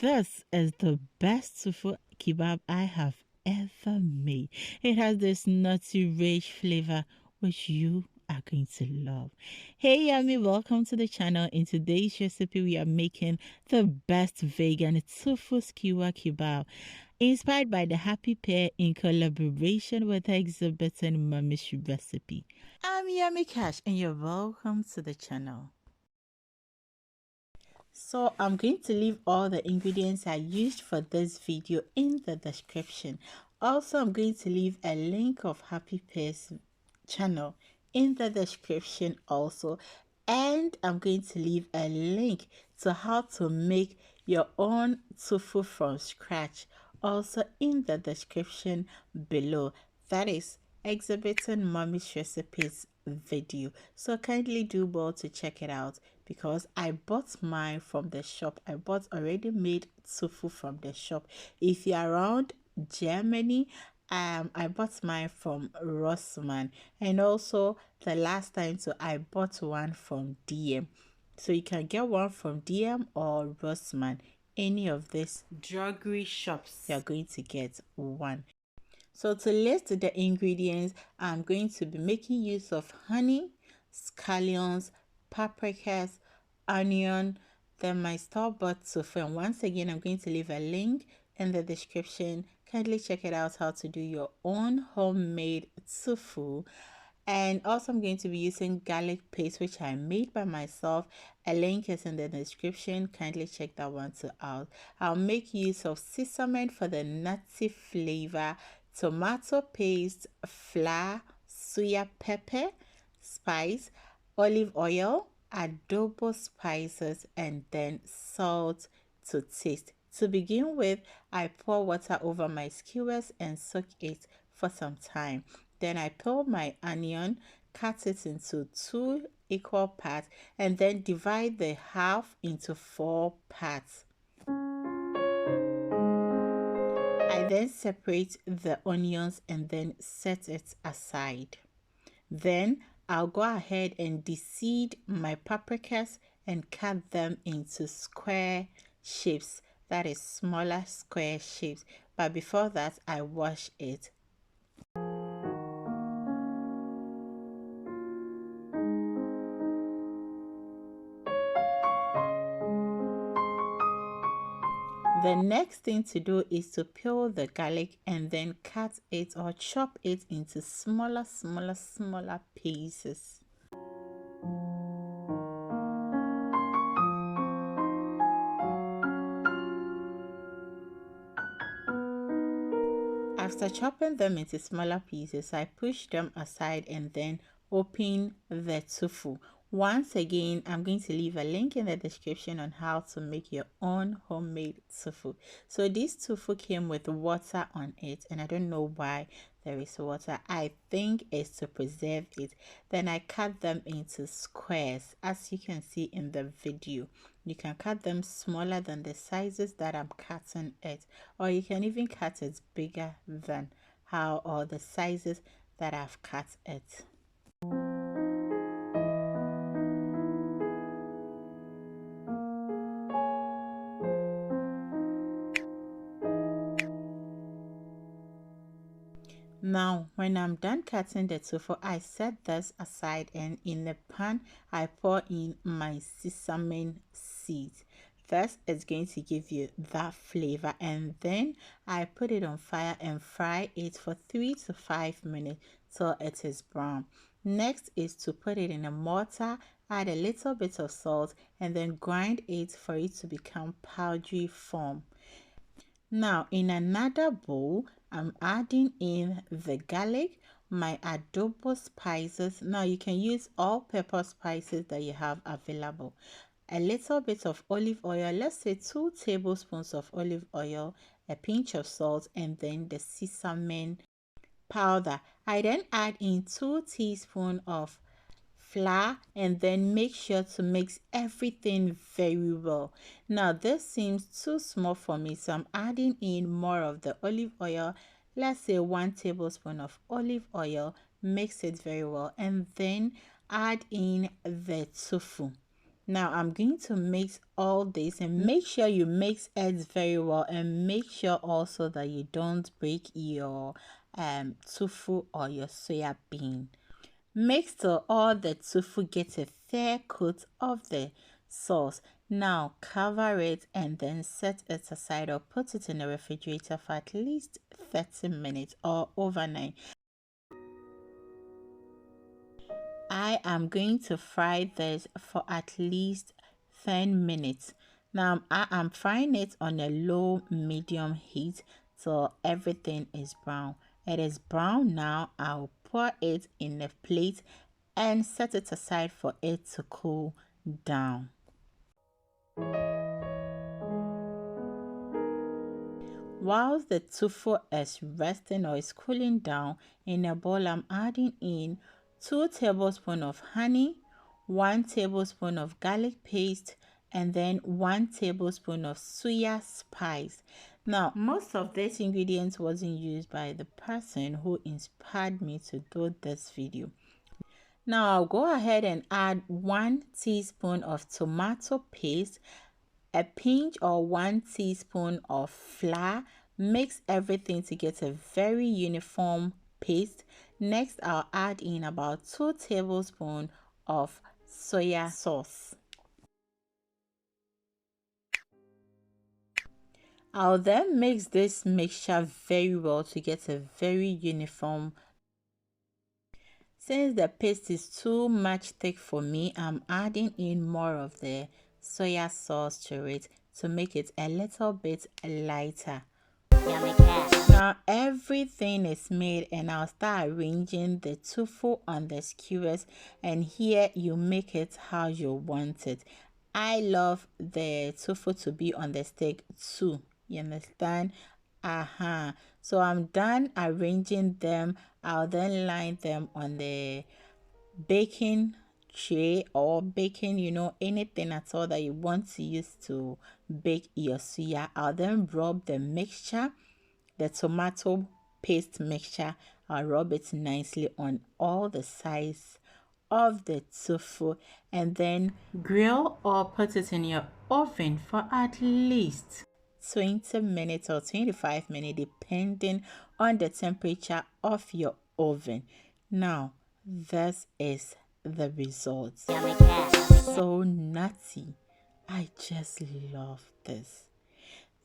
This is the best tofu kebab I have ever made. It has this nutty rich flavor which you are going to love. Hey yummy, welcome to the channel. In today's recipe we are making the best vegan tofu skewer kebab inspired by the Happy Pear in collaboration with exhibiting Mommy's recipe. I'm Yummy Cash and you're welcome to the channel. So I'm going to leave all the ingredients I used for this video in the description. Also, I'm going to leave a link of Happy Pear's channel in the description also. And I'm going to leave a link to how to make your own tofu from scratch also in the description below. That is exhibiting Mommy's recipes video, so kindly do well to check it out because I bought mine from the shop. I bought already made tofu from the shop. If you're around Germany, I bought mine from Rossmann, and also the last time so I bought one from DM. So you can get one from DM or Rossmann, any of these druggery shops you're going to get one. So to list the ingredients, I'm going to be making use of honey, scallions, paprikas, onion, then my store-bought tofu. And once again, I'm going to leave a link in the description. Kindly check it out how to do your own homemade tofu. And also I'm going to be using garlic paste which I made by myself. A link is in the description. Kindly check that one too out. I'll make use of sesame for the nutty flavor, tomato paste, flour, suya pepper, spice, olive oil, adobo spices, and then salt to taste. To begin with, I pour water over my skewers and soak it for some time. Then I peel my onion, cut it into 2 equal parts, and then divide the half into 4 parts. I then separate the onions and then set it aside. Then I'll go ahead and deseed my paprikas and cut them into square shapes, that is smaller square shapes. But before that, I wash it. The next thing to do is to peel the garlic and then cut it or chop it into smaller pieces. After chopping them into smaller pieces, I push them aside and then open the tofu. Once again, I'm going to leave a link in the description on how to make your own homemade tofu. So this tofu came with water on it, and I don't know why there is water. I think it's to preserve it. Then I cut them into squares, as you can see in the video. You can cut them smaller than the sizes that I'm cutting it, or you can even cut it bigger than how or the sizes that I've cut it. Now, when I'm done cutting the tofu, I set this aside, and in the pan, I pour in my sesame seeds. This is going to give you that flavor, and then I put it on fire and fry it for 3 to 5 minutes till it is brown. Next is to put it in a mortar, add a little bit of salt, and then grind it for it to become powdery form. Now in another bowl, I'm adding in the garlic, my adobo spices. Now you can use all pepper spices that you have available. A little bit of olive oil, let's say 2 tablespoons of olive oil, a pinch of salt, and then the sesame powder. I then add in 2 teaspoons of flour and then make sure to mix everything very well. Now this seems too small for me, so I'm adding in more of the olive oil. Let's say 1 tablespoon of olive oil. Mix it very well and then add in the tofu. Now I'm going to mix all this, and make sure you mix eggs very well, and make sure also that you don't break your tofu or your soya bean. Mix till all the tofu gets a fair coat of the sauce. Now cover it and then set it aside or put it in the refrigerator for at least 30 minutes or overnight. I am going to fry this for at least 10 minutes. Now I am frying it on a low medium heat till everything is brown. It is brown now. I'll pour it in a plate and set it aside for it to cool down. Whilst the tofu is resting or is cooling down, in a bowl I'm adding in 2 tablespoons of honey, 1 tablespoon of garlic paste, and then 1 tablespoon of suya spice. Now, most of these ingredients wasn't used by the person who inspired me to do this video. Now I'll go ahead and add 1 teaspoon of tomato paste, a pinch or 1 teaspoon of flour. Mix everything to get a very uniform paste. Next, I'll add in about 2 tablespoons of soya sauce. I'll then mix this mixture very well to get a very uniform. Since the paste is too much thick for me, I'm adding in more of the soya sauce to it to make it a little bit lighter. Yummy cat. Now everything is made, and I'll start arranging the tofu on the skewers, and here you make it how you want it. I love the tofu to be on the stick too. You understand? So I'm done arranging them. I'll then line them on the baking tray or baking, anything at all that you want to use to bake your suya. I'll then rub the mixture, the tomato paste mixture. I'll rub it nicely on all the sides of the tofu, and then grill or put it in your oven for at least 20 minutes or 25 minutes, depending on the temperature of your oven. Now, this is the result. So nutty. I just love this.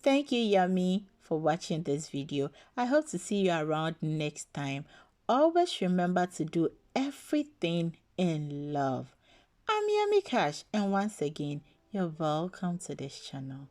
Thank you, Yummy, for watching this video. I hope to see you around next time. Always remember to do everything in love. I'm Yummy Cash, and once again, you're welcome to this channel.